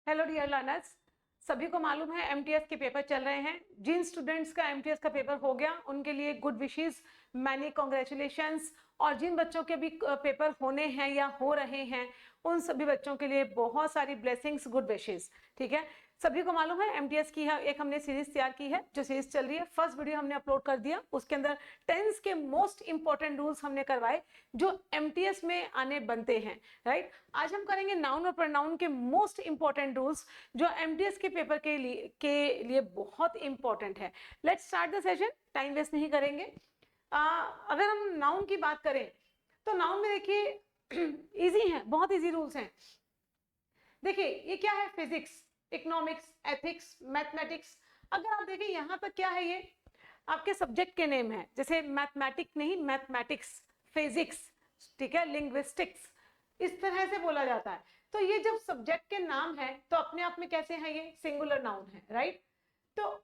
Hello dear learners, सभी को मालूम है एमटीएस के पेपर चल रहे हैं। जिन स्टूडेंट्स का एमटीएस का पेपर हो गया उनके लिए गुड विशेस, मैनी कॉन्ग्रेचुलेशंस। और जिन बच्चों के भी पेपर होने हैं या हो रहे हैं उन सभी बच्चों के लिए बहुत सारी ब्लेसिंग्स, गुड विशेस। ठीक है, सभी को मालूम है एमटीएस की एक हमने सीरीज तैयार की है, जो सीरीज चल रही है। फर्स्ट वीडियो हमने अपलोड कर दिया, उसके अंदर टेंस के मोस्ट इंपॉर्टेंट रूल्स हमने करवाए जो एमटीएस में आने बनते हैं। राइट, आज हम करेंगे नाउन और प्रोनाउन के मोस्ट इंपॉर्टेंट रूल्स जो एमटीएस के पेपर के लिए बहुत इंपॉर्टेंट है। Let's start the session, time waste नहीं करेंगे। अगर हम नाउन की बात करें तो नाउन में देखिए इजी है, बहुत इजी रूल्स हैं। देखिए ये क्या है, फिजिक्स, इकोनॉमिक्स, एथिक्स, मैथमेटिक्स। अगर आप देखें यहाँ तक क्या है, ये आपके सब्जेक्ट के नेम है। जैसे मैथमेटिक नहीं, मैथमेटिक्स, फिजिक्स, ठीक है, लिंग्विस्टिक्स, इस तरह से बोला जाता है। तो ये जब सब्जेक्ट के नाम है तो अपने आप में कैसे है, ये सिंगुलर नाउन है। राइट, तो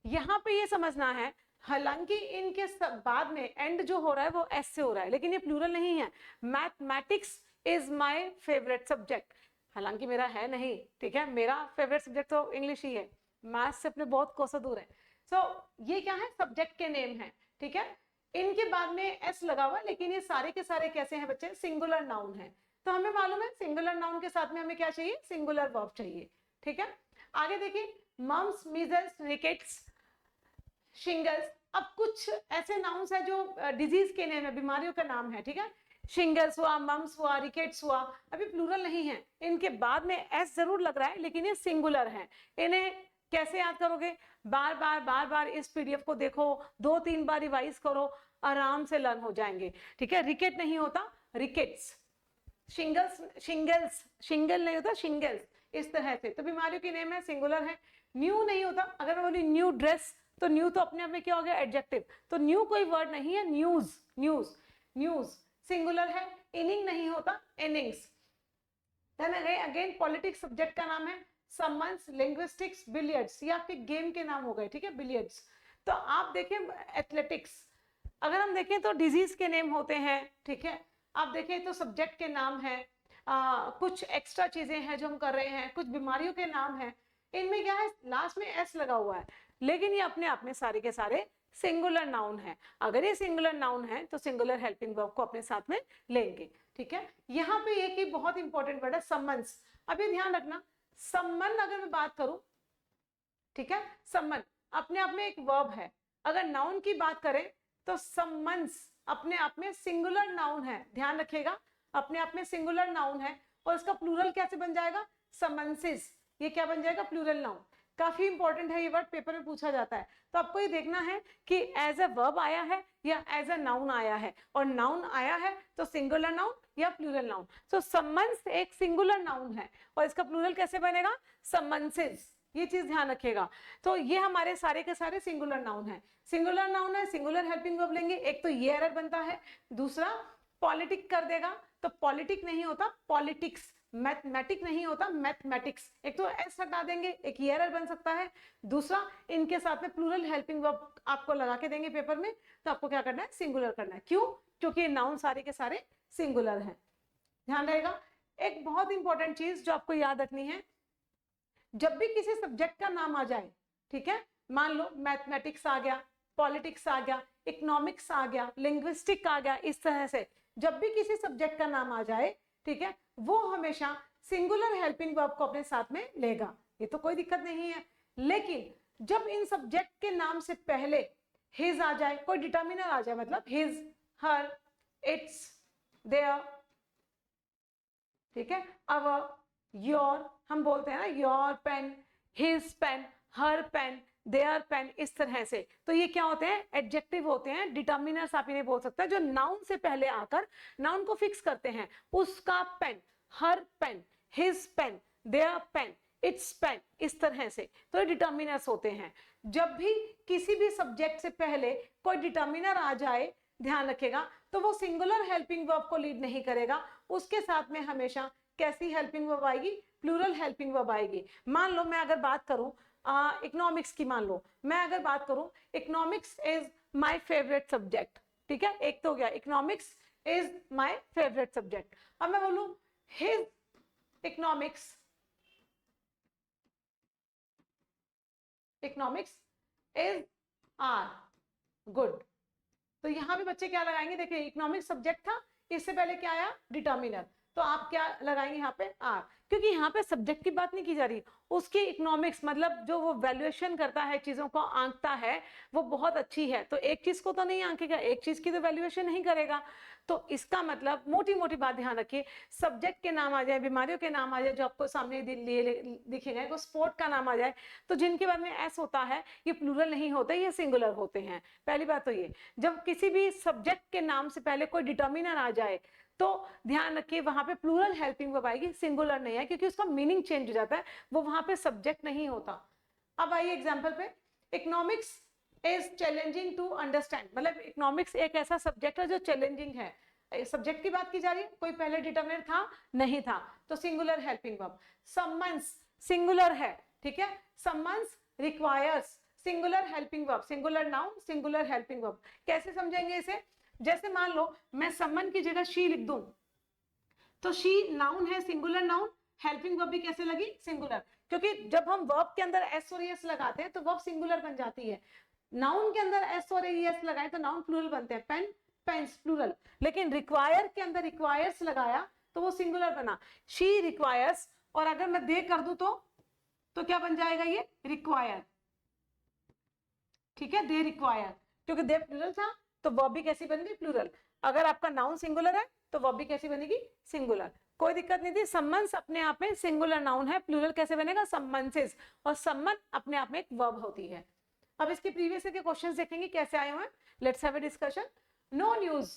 यहाँ पे ये समझना है, हालांकि इनके सब बाद में एंड जो हो रहा है वो एस से हो रहा है, लेकिन ये प्लूरल नहीं है। Mathematics is my favourite subject, हालांकि मेरा है नहीं। ठीक है, मेरा फेवरेट सब्जेक्ट तो इंग्लिश ही है, मैथ्स से अपने बहुत कोसों दूर है। सो ये क्या है, सब्जेक्ट के नेम है। ठीक है, इनके बाद में एस लगा हुआ, लेकिन ये सारे के सारे कैसे हैं बच्चे, सिंगुलर नाउन है। तो हमें मालूम है सिंगुलर नाउन के साथ में हमें क्या चाहिए, सिंगुलर वर्ब चाहिए। ठीक है, आगे देखिए, मम्स, मीजल्स, रिकेट्स, शिंगल्स। अब कुछ ऐसे नाउन्स है जो डिजीज के नेम है, बीमारियों का नाम है। ठीक है, शिंगल्स हुआ, मम्स हुआ, रिकेट्स हुआ, अभी प्लूरल नहीं है। इनके बाद में एस जरूर लग रहा है, लेकिन ये सिंगुलर है। इन्हें कैसे याद करोगे, बार बार बार बार इस पीडीएफ को देखो, 2-3 बार रिवाइज करो, आराम से लर्न हो जाएंगे। ठीक है, रिकेट नहीं होता, रिकेट्स। शिंगल्स, शिंगल्स, शिंगल नहीं होता, शिंगल्स, इस तरह से। तो बीमारियों की नेम है, सिंगुलर है। न्यू नहीं होता, अगर मैं बोली न्यू ड्रेस तो न्यू तो अपने आप में क्या हो गया, एडजेक्टिव। तो न्यू कोई वर्ड नहीं है, न्यूज, न्यूज, न्यूज सिंगुलर है। इनिंग नहीं होता, innings. Then again politics subject का नाम है, समन्स, लिंग्विस्टिक्स, बिलियर्ड्स, ये आपके गेम के नाम हो गए। ठीक है, बिलियर्ड्स। तो आप देखें एथलेटिक्स, अगर हम देखें तो डिजीज के नेम होते हैं। ठीक है, आप देखें तो सब्जेक्ट के नाम है, कुछ एक्स्ट्रा चीजें हैं जो हम कर रहे हैं, कुछ बीमारियों के नाम है। इनमें क्या है, लास्ट में एस लगा हुआ है, लेकिन ये अपने आप में सारे के सारे सिंगुलर नाउन है। अगर ये सिंगुलर नाउन है तो सिंगुलर हेल्पिंग वर्ब को अपने साथ में लेंगे। ठीक है, यहाँ पे एक ही बहुत इंपॉर्टेंट वर्ड है, सम्मन्स। अभी ध्यान रखना, सम्मन अगर मैं बात करूं, ठीक है, सम्मन अपने आप में एक वर्ब है। अगर नाउन की बात करें तो सम्मन्स अपने आप में सिंगुलर नाउन है, ध्यान रखिएगा, अपने आप में सिंगुलर नाउन है। और इसका प्लूरल कैसे बन जाएगा, समन्सिस, ये क्या बन जाएगा, प्लूरल नाउन। काफी इंपॉर्टेंट है ये वर्ड, पेपर में पूछा जाता है। तो आपको ये देखना है कि एज अ वर्ब आया है या एज अ नाउन आया है, और नाउन आया है तो सिंगुलर नाउन या प्लूरल नाउन। सो सम्मन्स एक सिंगुलर नाउन है, और इसका प्लूरल कैसे बनेगा, सम्मन्सिस, ये चीज ध्यान रखिएगा। तो ये हमारे सारे के सारे सिंगुलर नाउन है। सिंगुलर नाउन है, सिंगुलर हेल्पिंग वर्ब लेंगे। एक तो ये एरर बनता है, दूसरा पॉलिटिक कर देगा तो पॉलिटिक नहीं होता, पॉलिटिक्स। मैथमेटिक नहीं होता, मैथमेटिक्स। एक तो एस हटा देंगे, एक ये एरर बन सकता है। दूसरा, इनके साथ में प्लूरल हेल्पिंग वर्ब आपको लगा के देंगे पेपर में, तो आपको क्या करना है, सिंगुलर करना है। क्यों, क्योंकि नाउन सारे के सारे सिंगुलर है, ध्यान रहेगा। एक बहुत इंपॉर्टेंट चीज जो आपको याद रखनी है, जब भी किसी सब्जेक्ट का नाम आ जाए, ठीक है, मान लो मैथमेटिक्स आ गया, पॉलिटिक्स आ गया, इकोनॉमिक्स आ गया, लिंग्विस्टिक आ गया, इस तरह से जब भी किसी सब्जेक्ट का नाम आ जाए, ठीक है, वो हमेशा सिंगुलर हेल्पिंग वर्ब को अपने साथ में लेगा, ये तो कोई दिक्कत नहीं है। लेकिन जब इन सब्जेक्ट के नाम से पहले हिज आ जाए, कोई डिटर्मिनर आ जाए, मतलब हिज, हर, इट्स, देयर, ठीक है, अवर, योर, हम बोलते हैं ना your pen, his pen, her pen, their pen, इस तरह से। तो ये क्या होते हैं, एडजेक्टिव होते हैं, डिटर्मिनर्स आप इन्हें बोल सकते हैं, जो नाउन से पहले आकर नाउन को फिक्स करते हैं। उसका pen, her pen, his pen, their pen, its pen, इस तरह से। तो ये डिटर्मिनर्स होते हैं। जब भी किसी भी सब्जेक्ट से पहले कोई डिटर्मिनर आ जाए, ध्यान रखेगा, तो वो सिंगुलर हेल्पिंग वर्ब को लीड नहीं करेगा, उसके साथ में हमेशा कैसी हेल्पिंग वर्ब आएगी, प्लूरल हेल्पिंग वर्ब आएगी। मान लो मैं अगर बात करूं इकोनॉमिक्स की, मान लो मैं अगर बात करूं, economics is my favourite subject, ठीक है, एक तो हो गया, economics is my favourite subject. अब मैं बोलूं his economics economics is are good. तो यहाँ पे बच्चे क्या लगाएंगे, देखिए इकोनॉमिक्स सब्जेक्ट था, इससे पहले क्या आया, डिटर्मिनर, तो आप क्या लगाएंगे यहाँ पे आर, क्योंकि यहाँ पे सब्जेक्ट की बात नहीं की जा रही, उसकी इकोनॉमिक्स मतलब जो वो वैल्यूएशन करता है, चीजों को आंकता है, वो बहुत अच्छी है, तो एक चीज को तो नहीं आंकेगा, एक चीज की तो वैल्यूएशन नहीं करेगा। तो इसका मतलब मोटी मोटी बात ध्यान रखिए, सब्जेक्ट के नाम आ जाए, बीमारियों के नाम आ जाए जो आपको सामने दिखे गए, को स्पोर्ट का नाम आ जाए, तो जिनके बाद में एस होता है ये प्लूरल नहीं होते, ये सिंगुलर होते हैं। पहली बात तो ये, जब किसी भी सब्जेक्ट के नाम से पहले कोई डिटर्मिनर आ जाए तो ध्यान रखिए वहां पे प्लूरल हेल्पिंग वर्ब आएगी, सिंगुलर नहीं है, क्योंकि उसका मीनिंग चेंज हो जाता है, वो वहां पे सब्जेक्ट नहीं होता। अब आइए एग्जांपल पे, economics is challenging to understand, मतलब इकोनॉमिक्स एक ऐसा सब्जेक्ट है जो चैलेंजिंग है। सब्जेक्ट की बात की जा रही है, कोई पहले डिटर्मिनर था नहीं था, तो singular helping verb. Summons singular है, ठीक है, summons requires singular helping verb, singular noun singular helping verb. कैसे समझेंगे इसे, जैसे मान लो मैं समन की जगह शी लिख दूं, तो शी नाउन है, सिंगुलर नाउन, हेल्पिंग वर्ब भी कैसे लगी, सिंगुलर, क्योंकि जब हम वर्ब के अंदर एस और एस लगाते हैं तो वर्ब सिंगुलर बन जाती है। नाउन के अंदर एस और एस लगाए तो नाउन प्लूरल बनते हैं, पेन पेन्स प्लूरल, लेकिन रिक्वायर के अंदर रिक्वायर्स लगाया तो वो सिंगुलर बना, शी रिक्वायर्स, और अगर मैं दे कर दूं तो क्या बन जाएगा, ये रिक्वायर, ठीक है, दे रिक्वायर, क्योंकि दे प्लूरल था तो वर्ब भी कैसी बन गई, प्लूरल। अगर आपका नाउन सिंगुलर है तो वर्ब भी कैसी बनेगी, सिंगुलर, कोई दिक्कत नहीं थी। सम्मन्स अपने आप में सिंगुलर नाउन है, प्लूरल कैसे बनेगा, सम्मन्सेस, और सम्मन अपने आप में एक वर्ब होती है। अब इसके प्रीवियस के क्वेश्चंस देखेंगे कैसे आए हुए हैं, let's have a discussion. No news,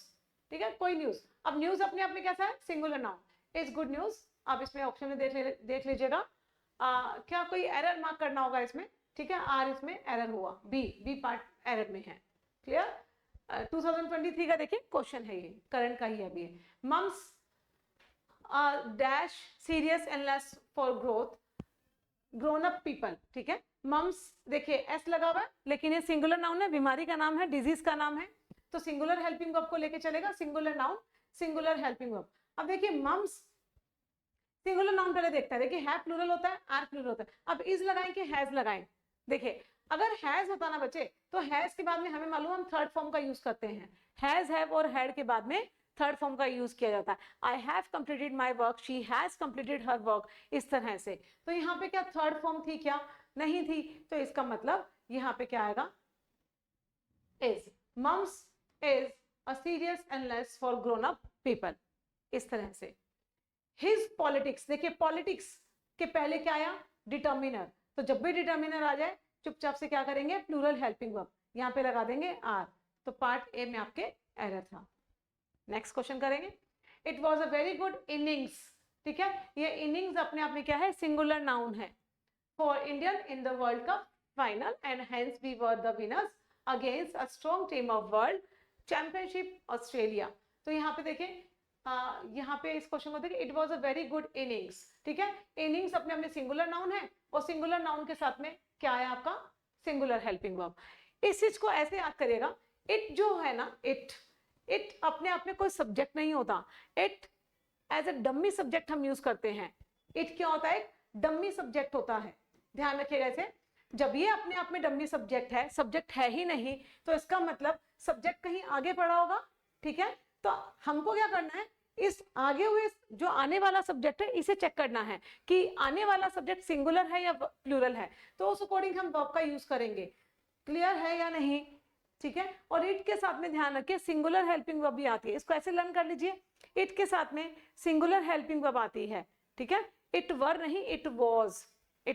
ठीक है, कोई न्यूज, अब न्यूज अपने आप में कैसा है, singular noun, is good news. आप इसमें ऑप्शन में देख लीजिएगा, क्या कोई एरर मार्क करना होगा इसमें, ठीक है, आर इसमें एरर हुआ, बी पार्ट एरर में है, क्लियर। 2023 का देखिए क्वेश्चन है, ये करंट का ही है अभी। Mumps dash serious illness for growth grown up people, ठीक है, मम्स देखिए एस लगा हुआ है, लेकिन ये सिंगुलर नाउन है, बीमारी का नाम है, डिजीज का नाम है, तो सिंगुलर हेल्पिंग वर्ब को लेके चलेगा, singular noun singular helping verb. अब देखिए मम्स सिंगुलर नाउन पहले देखते हैं, देखिए है प्लूरल होता है, आर प्लूरल होता है, अब इज लगाएं कि हैज लगाएं। देखिए अगर हैज होता ना बच्चे, तो हैज के बाद में हमें मालूम, हम थर्ड फॉर्म का यूज करते हैं, हैज हैव और हैड के बाद में थर्ड फॉर्म का यूज किया जाता है, I have completed my work, she has completed her work, इस तरह से। तो यहाँ पे क्या थर्ड फॉर्म थी, क्या नहीं थी, तो इसका मतलब यहाँ पे क्या आएगा, is, mumps is a serious illness for grown up people, इस तरह से। हिज पॉलिटिक्स, देखिए पॉलिटिक्स के पहले क्या आया, डिटर्मिनर, तो जब भी डिटर्मिनर आ जाए चुपचाप से क्या करेंगे, प्लूरल हेल्पिंग वर्ब, यहाँ पे लगा देंगे आर, तो पार्ट ए में आपके एरर था। नेक्स्ट क्वेश्चन करेंगे, it was a very good innings, ठीक है, ये इनिंग्स अपने आप में क्या है, सिंगुलर नाउन है, for Indian in the world cup final and hence we were the winners against a strong team of world championship Australia. तो यहाँ पे देखें, यहाँ पे इस क्वेश्चन को देखिए, it was a very good innings, ठीक है, इनिंग्स अपने अपने सिंगुलर नाउन है, और सिंगुलर नाउन के साथ में क्या है आपका, सिंगुलर हेल्पिंग वर्ब। इस चीज को ऐसे याद करिएगा, इट जो है ना, इट अपने आप में कोई सब्जेक्ट नहीं होता, it as a dummy subject हम यूज करते हैं। इट क्या होता है, एक डम्मी सब्जेक्ट होता है, ध्यान रखिएगा इसे। जब ये अपने आप में डम्मी सब्जेक्ट है, सब्जेक्ट है ही नहीं, तो इसका मतलब सब्जेक्ट कहीं आगे पड़ा होगा, ठीक है। तो हमको क्या करना है, इस आगे हुए जो आने वाला सब्जेक्ट है इसे चेक करना है कि आने वाला सब्जेक्ट सिंगुलर है या प्लूरल है, तो उस अकॉर्डिंग हम वर्ब का यूज करेंगे, क्लियर है या नहीं, ठीक है। और इट के साथ में ध्यान रखिए सिंगुलर हेल्पिंग वर्ब भी आती है, इसको ऐसे लर्न कर लीजिए, इट के साथ में सिंगुलर हेल्पिंग वर्ब आती है, ठीक है, इट वर नहीं, इट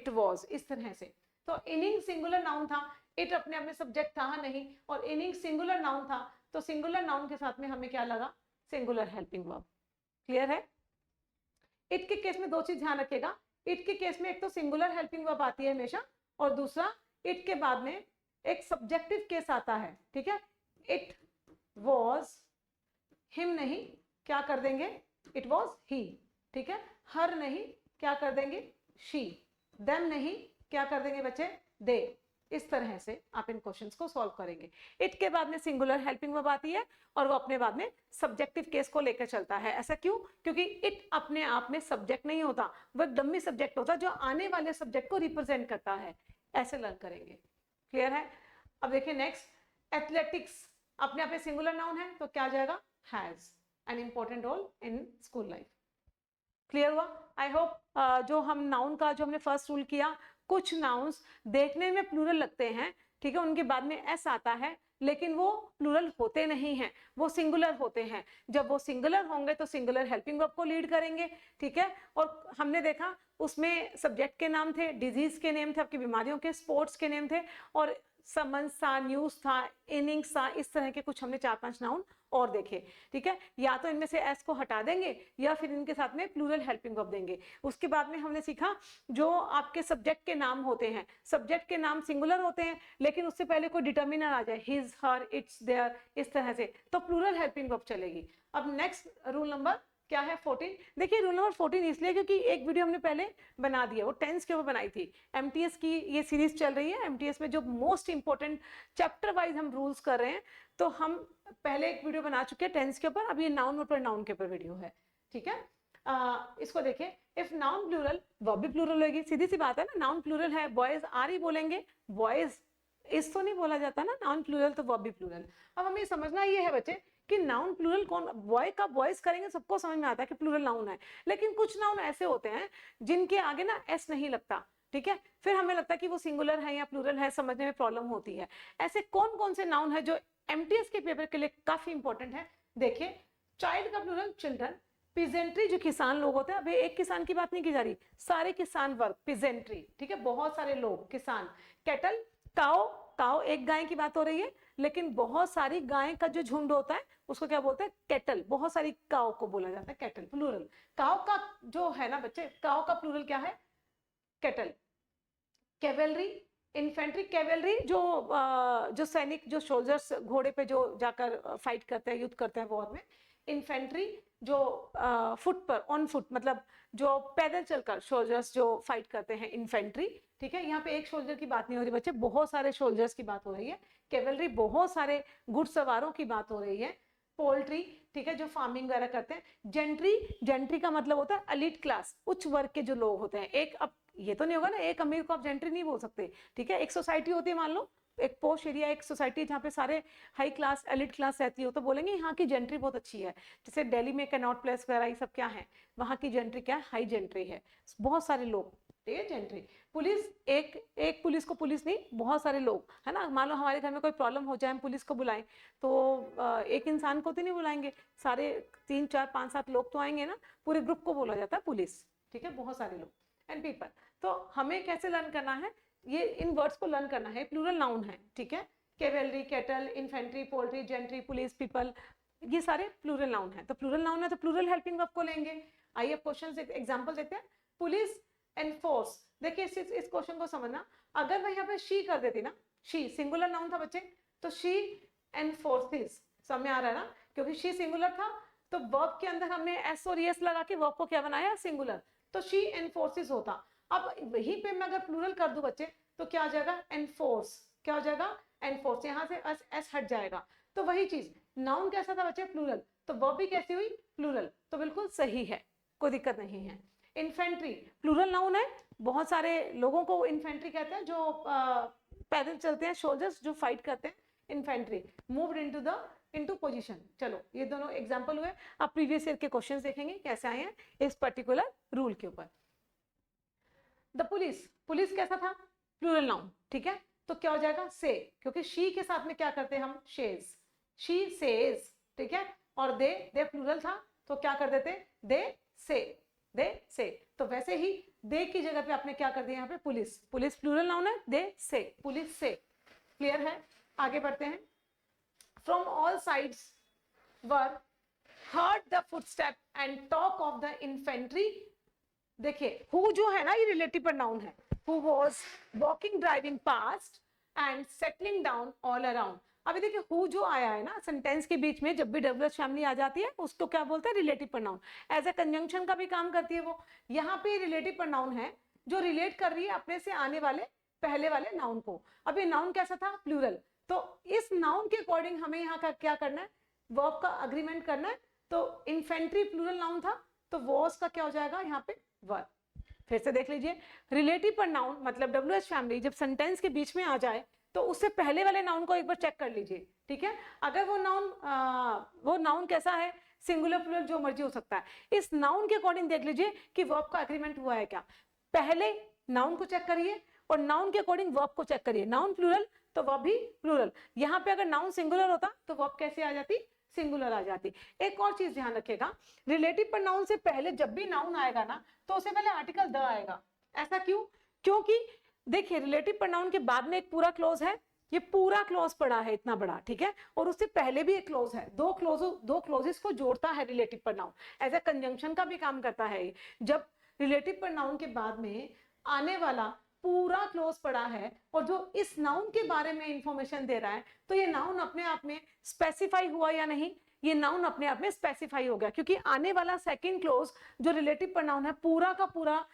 वॉज, इस तरह से। तो इनिंग सिंगुलर नाउन था, इट अपने आप में सब्जेक्ट था नहीं, और इनिंग सिंगुलर नाउन था, तो सिंगुलर नाउन के साथ में हमें क्या लगा, सिंगुलर हेल्पिंग वर्ब, क्लियर है। इट के केस में दो चीज ध्यान रखिएगा, इट के केस में एक तो सिंगुलर हेल्पिंग वर्ब आती है हमेशा, और दूसरा इट के बाद में एक सब्जेक्टिव केस आता है, ठीक है। इट वॉज हिम नहीं, क्या कर देंगे, इट वॉज ही, ठीक है। हर नहीं, क्या कर देंगे, शी। देम नहीं, क्या कर देंगे बच्चे, दे। इस तरह से आप इन क्वेश्चंस को सॉल्व करेंगे। इट के बाद में सिंगुलर हेल्पिंग वर्ब आती है, और वो अपने बाद में सब्जेक्टिव केस को लेकर चलता है। ऐसा क्यों, क्योंकि इट अपने आप में सब्जेक्ट नहीं होता, वो एक डमी सब्जेक्ट होता है जो आने वाले सब्जेक्ट को रिप्रेजेंट करता है। ऐसे लर्न करेंगे। क्लियर है? अब देखिए नेक्स्ट, एथलेटिक्स अपने आप में सिंगुलर नाउन है तो क्या आ जाएगा? Has an important role in school life. Clear हुआ? आई होप जो हम नाउन का जो हमने फर्स्ट रूल किया, कुछ नाउन्स देखने में प्लूरल लगते हैं, ठीक है, उनके बाद में एस आता है, लेकिन वो प्लूरल होते नहीं हैं, वो सिंगुलर होते हैं। जब वो सिंगुलर होंगे तो सिंगुलर हेल्पिंग वर्ब को लीड करेंगे, ठीक है। और हमने देखा उसमें सब्जेक्ट के नाम थे, डिजीज के नेम थे, आपकी बीमारियों के, स्पोर्ट्स के नेम थे, और समन्स था, न्यूज था, इनिंग्स था, इस तरह के कुछ हमने 4-5 नाउन और देखे, ठीक है। या तो इनमें से एस को हटा देंगे या फिर इनके साथ में प्लूरल हेल्पिंग वर्ब देंगे। उसके बाद में हमने सीखा जो आपके सब्जेक्ट के नाम होते हैं, सब्जेक्ट के नाम सिंगुलर होते हैं, लेकिन उससे पहले कोई डिटर्मिनर आ जाए, हिज, हर, इट्स, देयर, इस तरह से, तो प्लूरल हेल्पिंग वर्ब चलेगी। अब नेक्स्ट रूल नंबर क्या है? 14। देखिए रूल नंबर 14 इसलिए क्योंकि एक वीडियो हमने पहले बना दिया, वो टेंस के ऊपर बनाई थी। एमटीएस की ये सीरीज चल रही है, एमटीएस में जो मोस्ट इंपॉर्टेंट चैप्टर वाइज हम रूल्स कर रहे हैं, तो हम पहले एक वीडियो बना चुके हैं टेंस के ऊपर, अब ये नाउन पर नाउन के ऊपर वीडियो है, ठीक है। इसको देखिए, इफ नाउन प्लूरल वर्ब भी प्लूरल होगी, सीधी सी बात है ना, नाउन प्लूरल है, बॉयज आर ही बोलेंगे, बॉयज इस तो नहीं बोला जाता ना, नाउन प्लूरल तो वर्ब भी प्लूरल। अब हमें समझना ये है बच्चे कि नाउन प्लूरल कौन, बॉय का बॉयज करेंगे सबको समझ में आता है कि प्लूरल नाउन है, लेकिन कुछ नाउन ऐसे होते हैं जिनके आगे ना एस नहीं लगता, ठीक है, फिर हमें लगता है कि वो सिंगुलर है या प्लूरल है, समझने में प्रॉब्लम होती है। ऐसे कौन कौन से नाउन है जो एमटीएस के पेपर के लिए काफी इंपॉर्टेंट है? देखिए, चाइल्ड का प्लूरल चिल्ड्रन, पिजेंट्री जो किसान लोग होते हैं, अभी एक किसान की बात नहीं की जा रही, सारे किसान वर्ग पिजेंट्री, ठीक है, बहुत सारे लोग किसान। कैटल, काओ, काओ एक गाय की बात हो रही है, लेकिन बहुत सारी गाय का जो झुंड होता है उसको क्या बोलते हैं? कैटल, बहुत सारी काओ को बोला जाता है कैटल, प्लूरल। काओ का जो है ना बच्चे, काओ का प्लूरल क्या है? कैटल। कैवेलरी, इन्फेंट्री, कैवेलरी जो सैनिक, जो सोल्जर्स घोड़े पे जो जाकर फाइट करते हैं, युद्ध करते हैं वॉर में। इन्फेंट्री जो फुट पर, ऑन फुट, मतलब जो पैदल चलकर सोल्जर्स जो फाइट करते हैं, इन्फेंट्री, ठीक है। यहाँ पे एक सोल्जर की बात नहीं हो रही बच्चे, बहुत सारे सोल्जर्स की बात हो रही है। कैवेलरी बहुत सारे घुड़सवारों की बात हो रही है। पोल्ट्री, ठीक है, जो फार्मिंग वगैरह करते हैं। जेंट्री, जेंट्री का मतलब होता है एलीट क्लास, उच्च वर्ग के जो लोग होते हैं। एक, अब ये तो नहीं होगा ना, एक अमीर को आप जेंट्री नहीं बोल सकते, ठीक है। एक सोसाइटी होती है, मान लो एक पोश एरिया, एक सोसाइटी जहाँ पे सारे हाई क्लास, एलिट क्लास रहती हो, तो बोलेंगे यहाँ की जेंट्री बहुत अच्छी है। जैसे दिल्ली में कैनॉट प्लेस वगैरह ये सब क्या है, वहाँ की जेंट्री क्या है? हाई जेंट्री है, बहुत सारे लोग, ठीक है, जेंट्री। पुलिस, एक पुलिस को पुलिस नहीं, बहुत सारे लोग, है ना। मान लो हमारे घर में कोई प्रॉब्लम हो जाए, हम पुलिस को बुलाएं, तो एक इंसान को तो नहीं बुलाएंगे, सारे 3, 4, 5, 7 लोग तो आएंगे ना, पूरे ग्रुप को बोला जाता है पुलिस, ठीक है, बहुत सारे लोग एंड पीपल। तो हमें कैसे लर्न करना है? ये इन वर्ड्स को लर्न करना है, प्लूरल नाउन है, ठीक है। Cavalry, cattle, infantry, poultry, gentry, police, people, ये सारे प्लूरल नाउन है। तो प्लूरल नाउन है तो प्लूरल हेल्पिंग वर्ब को लेंगे। आइए क्वेश्चन एग्जांपल देखते हैं। पुलिस एनफोर्स, देखिए इस क्वेश्चन को समझना, अगर मैं यहाँ पे शी कर देती ना, शी सिंगुलर नाउन था बच्चे, तो शी एनफोर्सेस, समझ में आ रहा है ना, क्योंकि शी सिंगुलर था, तो वर्ब के अंदर हमने एस और एस लगा के वर्ब को क्या बनाया? सिंगुलर, तो शी एनफोर्सेस होता। अब वहीं पे मैं अगर प्लूरल कर दूं बच्चे, तो क्या आ जाएगा? एनफोर्स, क्या हो जाएगा? एनफोर्स, यहाँ से एस हट जाएगा। तो वही चीज, नाउन कैसा था बच्चे? प्लूरल, तो वर्ब भी कैसी हुई? प्लूरल, तो बिल्कुल सही है, कोई दिक्कत नहीं है। इन्फेंट्री प्लूरल नाउन है, बहुत सारे लोगों को इन्फेंट्री कहते हैं, जो पैदल चलते हैं, सोल्जर्स जो फाइट करते हैं, इन्फेंट्री। Moved into position. चलो ये दोनों एग्जांपल हुए। अब प्रीवियस ईयर के क्वेश्चंस देखेंगे कैसे आए हैं इस पर्टिकुलर रूल के ऊपर। द पुलिस, पुलिस कैसा था? प्लूरल नाउन, ठीक है, तो क्या हो जाएगा? से, क्योंकि शी के साथ में क्या करते हैं हम? शेज, शी सेज, ठीक है। और दे प्लूरल था, तो क्या कर देते? दे से। तो वैसे ही दे की जगह पे आपने क्या कर दिया यहाँ पे? पुलिस, पुलिस प्लूरल नाउन है, दे से, पुलिस से। क्लियर है? आगे बढ़ते हैं। From all sides were heard the footstep and talk of the infantry. देखिए हु जो है ना, ये रिलेटिव प्रोनाउन है। Who was walking driving past and settling down all around. अभी देखिए हु जो आया है ना सेंटेंस के बीच में, जब भी डब्ल्यूएच फैमिली आ जाती है उसको क्या बोलते हैं? Relative pronoun. As a conjunction का भी काम करती है वो। यहाँ पे रिलेटिव प्रोनाउन है जो रिलेट कर रही है अपने से आने वाले पहले वाले नाउन को। अब ये नाउन कैसा था? प्लूरल। तो इस नाउन के अकॉर्डिंग हमें यहाँ का क्या करना है? वर्ब का अग्रीमेंट करना है। तो इन्फेंट्री प्लूरल नाउन था, तो वॉज का क्या हो जाएगा यहाँ पे? वर्ब। फिर से देख लीजिए, रिलेटिव प्रोनाउन मतलब WH फैमिली जब सेंटेंस के बीच में आ जाए तो उससे पहले वाले नाउन को एक बार चेक कर लीजिए, ठीक है। अगर वो नाउन कैसा है, सिंगुलर प्लूरल जो मर्जी हो सकता है, इस नाउन के अकॉर्डिंग देख लीजिए कि वर्ब का एग्रीमेंट हुआ है क्या। पहले नाउन को चेक करिए और नाउन के अकॉर्डिंग वर्ब को चेक करिए। नाउन प्लूरल तो वर्ब भी प्लूरल। यहाँ पे अगर नाउन सिंगुलर होता तो वर्ब कैसे आ जाती, सिंगुलर आ जाती। एक और चीज ध्यान रखिएगा, रिलेटिव प्रोनाउन से पहले जब भी नाउन आएगा ना तो उससे पहले आर्टिकल द आएगा। ऐसा क्यों? क्योंकि देखिए रिलेटिव प्रोनाउन के बाद में एक पूरा क्लोज है, ये पूरा क्लोज पड़ा है इतना बड़ा, ठीक है, और उससे पहले भी एक क्लोज है। दो क्लोजेस को जोड़ता है relative pronoun, as a conjunction का भी काम करता है। जब रिलेटिव प्रोनाउन के बाद में आने वाला पूरा क्लोज पड़ा है और जो इस नाउन के बारे में इंफॉर्मेशन दे रहा है, तो ये नाउन अपने आप में स्पेसिफाई हुआ या नहीं, ये नाउन अपने आप में स्पेसिफाई हो गया, क्योंकि आने वाला सेकंड क्लोज जो रिलेटिव प्रोनाउन है पूरा का पूरा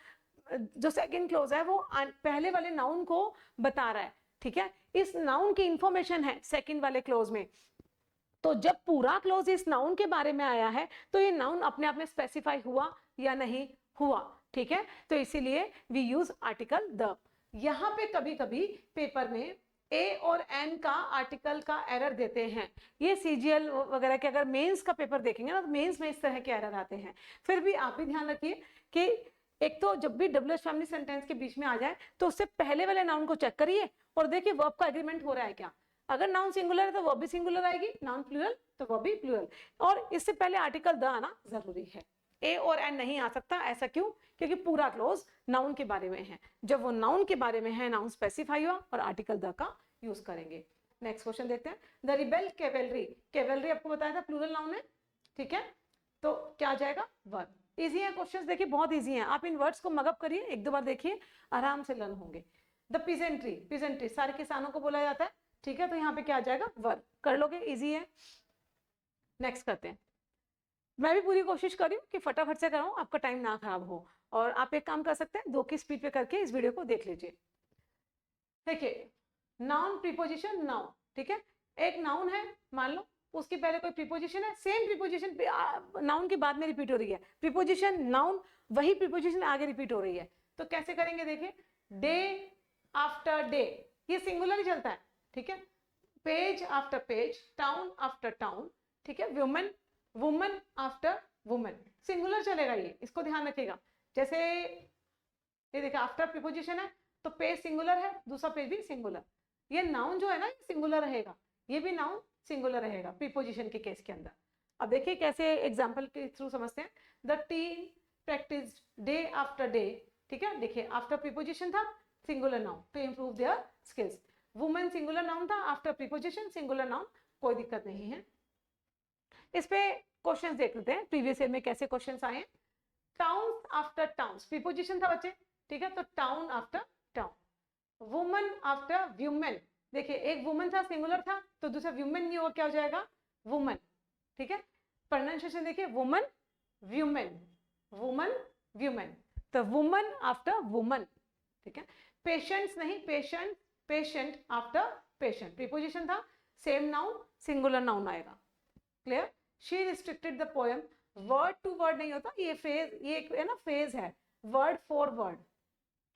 जो सेकंड क्लोज है वो पहले वाले नाउन को बता रहा है, ठीक है। इस नाउन की इंफॉर्मेशन है सेकंड वाले क्लोज में। तो जब पूरा क्लोज इस नाउन के बारे में आया है तो ये नाउन अपने आप में स्पेसिफाई हुआ या नहीं हुआ, ठीक है। तो इसीलिए वी यूज आर्टिकल द। यहाँ पे कभी कभी पेपर में ए और एन का आर्टिकल का एरर देते हैं। ये सीजीएल वगैरह के अगर मेंस का पेपर देखेंगे ना तो मेंस में इस तरह के एरर आते हैं। फिर भी आप भी ध्यान रखिए कि एक तो जब भी WH फैमिली सेंटेंस के बीच में आ जाए तो उससे पहले वाले नाउन को चेक करिए और देखिए वर्ब का एग्रीमेंट हो रहा है क्या। अगर नाउन सिंगुलर है तो वर्ब भी सिंगुलर आएगी, नाउन प्लूरल तो वर्ब भी प्लूरल, और इससे पहले आर्टिकल द आना जरूरी है। ए और एन नहीं आ सकता। ऐसा क्यों? क्योंकि पूरा क्लोज नाउन के बारे में है। जब वो नाउन के बारे में है, नाउन स्पेसिफाई हुआ और आर्टिकल द का यूज करेंगे। नेक्स्ट क्वेश्चन देखते हैं। द रिबेल कैवेलरी, कैवेलरी आपको बताया था प्लूरल नाउन है, ठीक है, तो क्या आ जाएगा, वर्ब। इजी है क्वेश्चंस, देखिए बहुत इजी हैं। आप इन वर्ड्स को मगअप करिए, एक दो बार देखिए, आराम से लर्न होंगे। द पीजेंट्री, पीजेंट्री सारे किसानों को बोला जाता है, ठीक है, तो यहाँ पे क्या आ जाएगा, वर्ब। कर लोगे, इजी है। नेक्स्ट करते हैं। मैं भी पूरी कोशिश कर रही हूँ कि फटाफट से कराऊं, आपका टाइम ना खराब हो। और आप एक काम कर सकते हैं, 2 की स्पीड पे करके इस वीडियो को देख लीजिए। देखिए नाउन प्रीपोजिशन नाउन, ठीक है, एक नाउन है मान लो, उसके पहले कोई प्रीपोजिशन है, सेम प्रीपोजिशन नाउन के बाद में रिपीट हो रही है। प्रीपोजिशन नाउन, वही प्रीपोजिशन आगे रिपीट हो रही है, तो कैसे करेंगे देखिए। डे आफ्टर डे, ये सिंगुलर ही चलता है, ठीक है। Page after page, town after town, ठीक है। Woman, woman after woman, singular चलेगा ये, इसको ध्यान रखिएगा। जैसे ये देखिए आफ्टर प्रीपोजिशन है तो पेज सिंगुलर है, दूसरा पेज भी सिंगुलर। ये नाउन जो है ना सिंगुलर रहेगा, ये भी नाउन सिंगुलर रहेगा प्रीपोजिशन के केस के अंदर। अब देखिए कैसे एग्जांपल के थ्रू समझते हैं। The team practice day after day, ठीक है, देखिए आफ्टर प्रीपोजिशन था, singular noun, to improve their skills. Women singular noun था, आफ्टर प्रीपोजिशन सिंगुलर नाउन, कोई दिक्कत नहीं है। इस पे क्वेश्चंस देख लेते हैं प्रीवियस ईयर में कैसे क्वेश्चंस आए। टाउन आफ्टर टाउन्स, प्रीपोजिशन था बच्चे, ठीक है, तो town after town. Woman after women, देखिए एक वुमन था सिंगुलर था, तो दूसरा व्यूमेन नहीं होगा, क्या हो जाएगा, वुमन, ठीक है। प्रोनाउंसिएशन देखिए, वुमन व्यूमेन, वुमन व्यूमेन, तो वुमन आफ्टर वुमन, ठीक है। पेशेंट्स नहीं, patient, patient after patient, preposition था, सेम नाउन सिंगुलर नाउन आएगा। Clear. She restricted the poem, word to word नहीं होता, ये फ्रेज, ये एक है ना फ्रेज है, वर्ड फॉर वर्ड,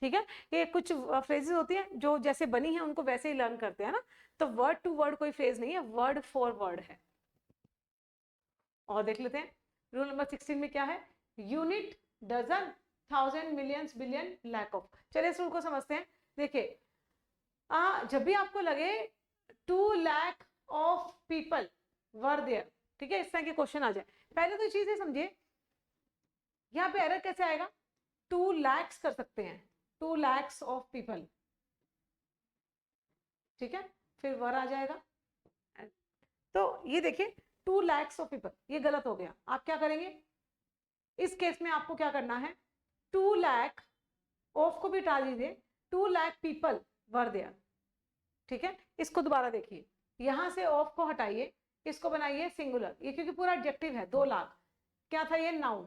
ठीक है। ये कुछ फ्रेजेस होती है जो जैसे बनी है उनको वैसे ही लर्न करते हैं ना, तो वर्ड टू वर्ड कोई फ्रेज नहीं है, वर्ड फॉर वर्ड है। और देख लेते हैं रूल नंबर 16 में क्या है। Unit, dozen, thousand, millions, billion, lakh of. चलिए इस रूल को समझते हैं। देखिए जब भी आपको लगे 2 lakh of people were there, ठीक है, इस तरह के क्वेश्चन आ जाए, पहले तो चीजें समझिए, यहाँ पे एरर कैसे आएगा, 2 lakhs कर सकते हैं, 2 lakhs ऑफ पीपल, ठीक है, फिर वर आ जाएगा। तो ये देखिए 2 lakhs ऑफ पीपल, ये गलत हो गया। आप क्या करेंगे इस केस में, आपको क्या करना है, 2 लाख ऑफ को भी हटा दीजिए, 2 लाख पीपल वर देयर, ठीक है। इसको दोबारा देखिए, यहां से ऑफ को हटाइए, इसको बनाइए सिंगुलर, ये क्योंकि पूरा एडजेक्टिव है। 2 लाख क्या था, ये नाउन,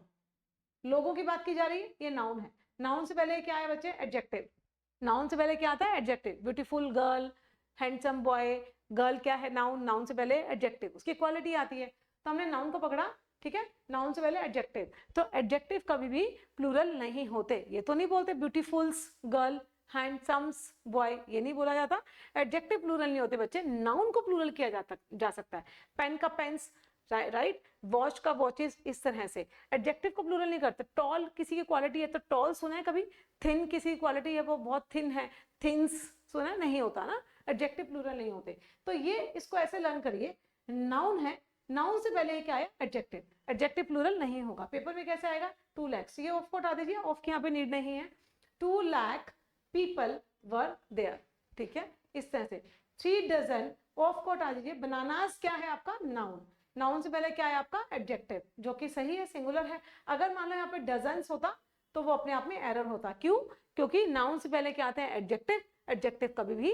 लोगों की बात की जा रही है, ये नाउन है। नाउन से पहले क्या है बच्चे, एडजेक्टिव। नाउन से पहले क्या आता है, adjective. Beautiful girl, handsome boy, girl क्या है, नाउन, नाउन से पहले एडजेक्टिव, उसकी क्वालिटी आती है। तो हमने नाउन को पकड़ा, ठीक है, नाउन से पहले एडजेक्टिव, तो एडजेक्टिव कभी भी प्लूरल नहीं होते। ये तो नहीं बोलते ब्यूटीफुल्स गर्ल, हैंडसम्स बॉय, ये नहीं बोला जाता। एडजेक्टिव प्लूरल नहीं होते बच्चे, नाउन को प्लूरल किया जा सकता है। पेन का पेन्स, राइट, वॉच का वॉचेस, इस तरह से एडजेक्टिव को प्लूरल नहीं करते। टॉल किसी की क्वालिटी है तो टॉल सुना है कभी? थिन किसी की क्वालिटी है वो बहुत थिन है, थिन्स सुना है? नहीं होता ना, एडजेक्टिव प्लूरल नहीं होते। तो ये इसको ऐसे लर्न करिए, नाउन है, नाउन से पहले क्या आया? एडजेक्टिव, एडजेक्टिव प्लूरल नहीं होगा। पेपर में कैसे आएगा? 2 lakhs, ये ऑफ को हटा दीजिए, ऑफ की यहाँ पे नीड नहीं है। 2 lakh पीपल वर देयर, ठीक है, इस तरह से। 3 dozen, ऑफ को हटा दीजिए। बनानास क्या है आपका? नाउन, नाउन से पहले क्या है आपका? एडजेक्टिव, जो कि सही है, सिंगुलर है। अगर मान लो यहाँ पे डजन्स होता तो वो अपने आप में एरर होता। क्यों? क्योंकि नाउन से पहले क्या आते हैं? एडजेक्टिव, एडजेक्टिव कभी भी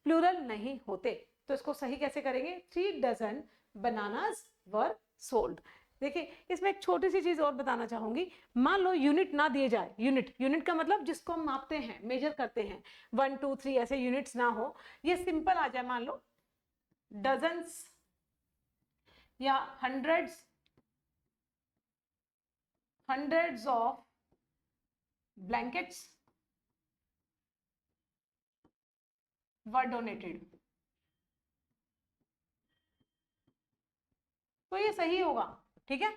प्लूरल नहीं होते। तो इसको सही कैसे करेंगे? 3 dozen बनानास वर सोल्ड। देखिए इसमें एक छोटी सी चीज और बताना चाहूंगी। मान लो यूनिट ना दिए जाए, यूनिट, यूनिट का मतलब जिसको हम मापते हैं, मेजर करते हैं, 1 2 3 ऐसे यूनिट्स ना हो, ये सिंपल आ जाए, मान लो डजन्स या hundreds, hundreds of blankets were donated, तो ये सही होगा, ठीक है।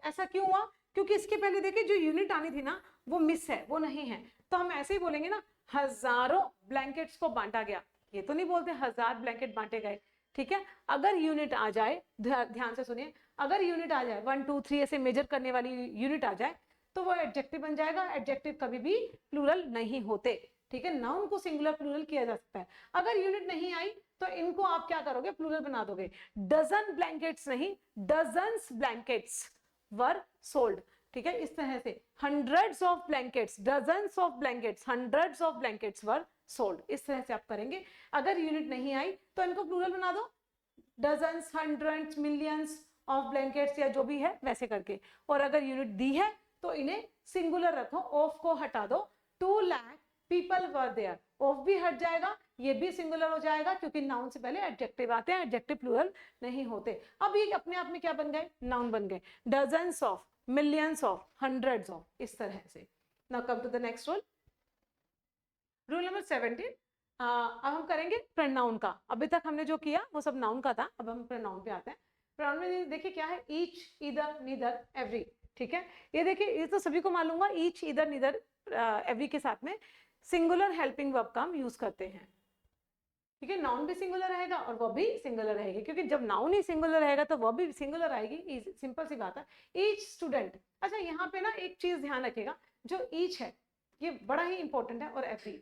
ऐसा क्यों हुआ? क्योंकि इसके पहले देखिए जो यूनिट आनी थी ना वो मिस है, वो नहीं है, तो हम ऐसे ही बोलेंगे ना, हजारों ब्लैंकेट्स को बांटा गया। ये तो नहीं बोलते 1000 ब्लैंकेट बांटे गए, ठीक है। अगर यूनिट आ जाए, ध्यान से सुनिए, अगर यूनिट आ जाए 1 2 3 ऐसे मेजर करने वाली यूनिट आ जाए तो वो एडजेक्टिव बन जाएगा। एडजेक्टिव कभी भी प्लूरल नहीं होते, ठीक है। नाउन को सिंगुलर प्लूरल किया जा सकता है। अगर यूनिट नहीं आई तो इनको आप क्या करोगे? प्लूरल बना दोगे। डजन ब्लैंकेट्स नहीं, डजन्स ब्लैंकेट्स वर सोल्ड, ठीक है, इस तरह से। Hundreds of blankets, dozens of blankets, hundreds of blankets were sold, इस तरह से आप करेंगे। अगर यूनिट नहीं आई तो इनको प्लूरल बना दो, dozens, hundreds, millions of blankets, या जो भी है वैसे करके। और अगर यूनिट दी है तो इन्हें सिंगुलर रखो, ऑफ को हटा दो। 2 lakh people were there, of भी हट जाएगा, ये भी सिंगुलर हो जाएगा, क्योंकि नाउन से पहले एडजेक्टिव आते हैं, एडजेक्टिव प्लूरल नहीं होते। अब ये अपने आप में क्या बन गए? नाउन बन गए। Dozens of, millions of, hundreds of, इस तरह से। Now come to the next rule, rule number 17। अब हम करेंगे प्रोनाउन का। अभी तक हमने जो किया वो सब नाउन का था, अब हम प्रोनाउन पे आते हैं। प्रोनाउन में देखिए क्या है? ईच, ईदर, नीदर, एवरी, ठीक है। ये देखिए, ये तो सभी को मालूम होगा, ईच, ईदर, नीदर, एवरी के साथ में सिंगुलर हेल्पिंग वर्ब का हम यूज करते हैं, ठीक है। नाउन भी सिंगुलर रहेगा और वर्ब भी सिंगुलर रहेगी, क्योंकि जब नाउन ही सिंगुलर रहेगा तो वर्ब भी सिंगुलर आएगी, सिंपल सी बात है। ईच स्टूडेंट, अच्छा यहाँ पे ना एक चीज ध्यान रखिएगा, जो ईच है ये बड़ा ही इंपॉर्टेंट है, और एवरी,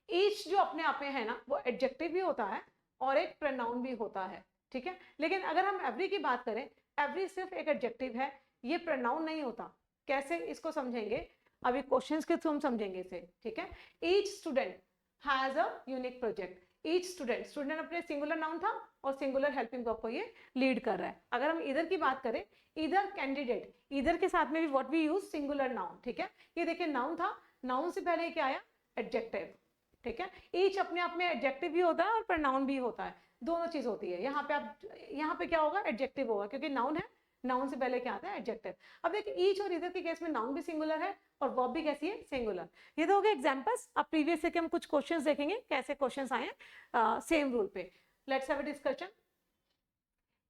ईच जो अपने आप में है ना वो एडजेक्टिव भी होता है और एक प्रोनाउन भी होता है, ठीक है। लेकिन अगर हम एवरी की बात करें, एवरी सिर्फ एक एडजेक्टिव है, ये प्रोनाउन नहीं होता। कैसे इसको समझेंगे? अभी क्वेश्चंस के थ्रू हम समझेंगे इसे, ठीक है। Each student has a unique project. Each student, student अपने सिंगुलर नाउन था और सिंगुलर हेल्पिंग वर्ब को ये लीड कर रहा है। अगर हम इधर की बात करें, इधर कैंडिडेट, इधर के साथ में भी what we use, singular noun, ठीक है। ये देखिए नाउन था, नाउन से पहले क्या आया? एडजेक्टिव, ठीक है। ईच अपने आप में एडजेक्टिव भी होता है और प्रोनाउन भी होता है, दोनों चीज होती है। यहाँ पे आप, यहाँ पे क्या होगा? एडजेक्टिव होगा, क्योंकि नाउन है, नाउन से पहले क्या आता है? एडजेक्टिव। अब देखिए ईच और इधर के केस में नाउन भी सिंगुलर है और वर्ब भी कैसी है? सिंगुलर। ये तो हो गए एग्जांपल्स। अब प्रीवियस से हम कुछ क्वेश्चंस देखेंगे, कैसे क्वेश्चंस आए हैं सेम रूल पे। Let's have a discussion.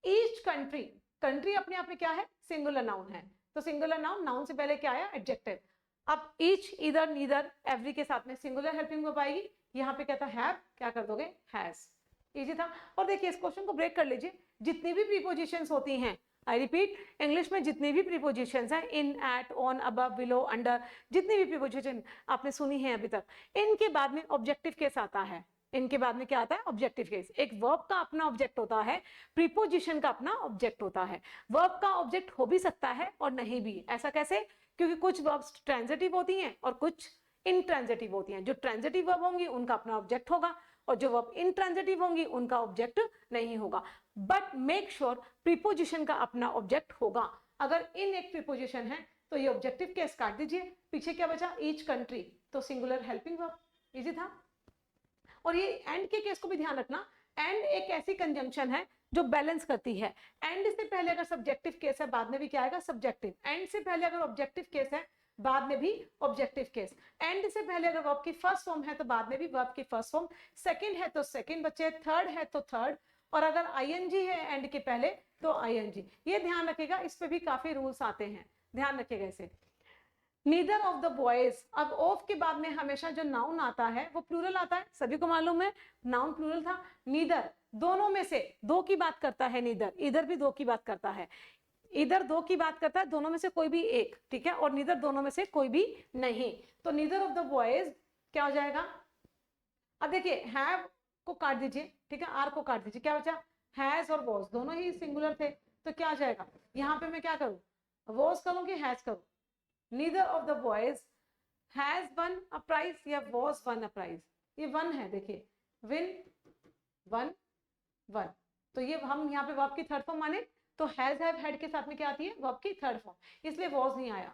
Each country, country अपने आप में क्या है? सिंगुलर नाउन है, तो सिंगुलर नाउन, नाउन से पहले क्या आया? एडजेक्टिव। अब ईच, इधर, नीदर, एवरी के साथ में सिंगुलर हेल्पिंग वर्ब आएगी। यहाँ पे क्या था? हैव, क्या कर दोगे? हैज। इजी था। और देखिए इस क्वेश्चन को ब्रेक कर लीजिए। जितनी भी प्रीपोजिशंस होती हैं, आई रिपीट, इंग्लिश में जितनी भी प्रीपोजिशंस हैं, in, at, on, above, below, under, जितनी भी प्रीपोजिशन आपने सुनी है अभी तक, इनके बाद में ऑब्जेक्टिव केस आता है। इनके बाद में क्या आता है? Objective case. एक वर्ब का अपना ऑब्जेक्ट होता है, प्रीपोजिशन का अपना ऑब्जेक्ट होता है। वर्ब का ऑब्जेक्ट हो भी सकता है और नहीं भी। ऐसा कैसे? क्योंकि कुछ वर्ब्स ट्रांजिटिव होती हैं और कुछ इंट्रांजिटिव होती हैं। जो ट्रांजिटिव वर्ब होंगी उनका अपना ऑब्जेक्ट होगा, और जो वर्ब इंट्रांजिटिव होंगी उनका ऑब्जेक्ट नहीं होगा। बट मेक श्योर प्रीपोजिशन का अपना ऑब्जेक्ट होगा। अगर इन एक प्रीपोजिशन है तो ये ऑब्जेक्टिव केस काट दीजिए। पीछे क्या बचा? ईच कंट्री, तो सिंगुलर हेल्पिंग वर्ब। इजी था। और ये एंड के केस को भी ध्यान रखना। एंड एक ऐसी कंजंक्शन है जो बैलेंस करती है। एंड से पहले अगर सब्जेक्टिव केस है, बाद में भी क्या आएगा, सब्जेक्टिव। एंड से पहले अगर ऑब्जेक्टिव केस है, बाद में भी ऑब्जेक्टिव केस। एंड से पहले अगर वर्ब की फर्स्ट फॉर्म है तो बाद में भी वर्ब की फर्स्ट फॉर्म। सेकंड है तो सेकंड बच्चे, थर्ड है तो थर्ड, और अगर आईएनजी है एंड के पहले तो आईएनजी। ये ध्यान रखिएगा, इस पे भी काफी रूल्स आते हैं, ध्यान रखिएगा इसे। नीदर ऑफ द बॉयज, अब ऑफ के बाद में हमेशा जो नाउन आता है वो प्लूरल आता है, सभी को मालूम है, नाउन प्लूरल था। नीदर दोनों में से दो की बात करता है, नीदर इधर भी दो की बात करता है, इधर दो की बात करता है, दोनों में से कोई भी एक, ठीक है, और नीदर दोनों में से कोई भी नहीं। तो नीदर ऑफ द बॉयज क्या हो जाएगा, अब देखिए हैव को काट दीजिए, ठीक है, आर को काट दीजिए, क्या बचा, हैज और वॉज, दोनों ही सिंगुलर थे, तो क्या आ जाएगा, यहाँ पे मैं क्या करूं, वॉज करूं कि हैज करूं, neither of the boys has won a prize या वॉज वन अ प्राइज, ये वन है, देखिए विन वन वन, तो ये हम यहाँ पे वर्ब की थर्ड फॉर्म माने तो हैज हैव हैड के साथ में क्या आती है, वर्ब की थर्ड फॉर्म, इसलिए वॉज नहीं आया।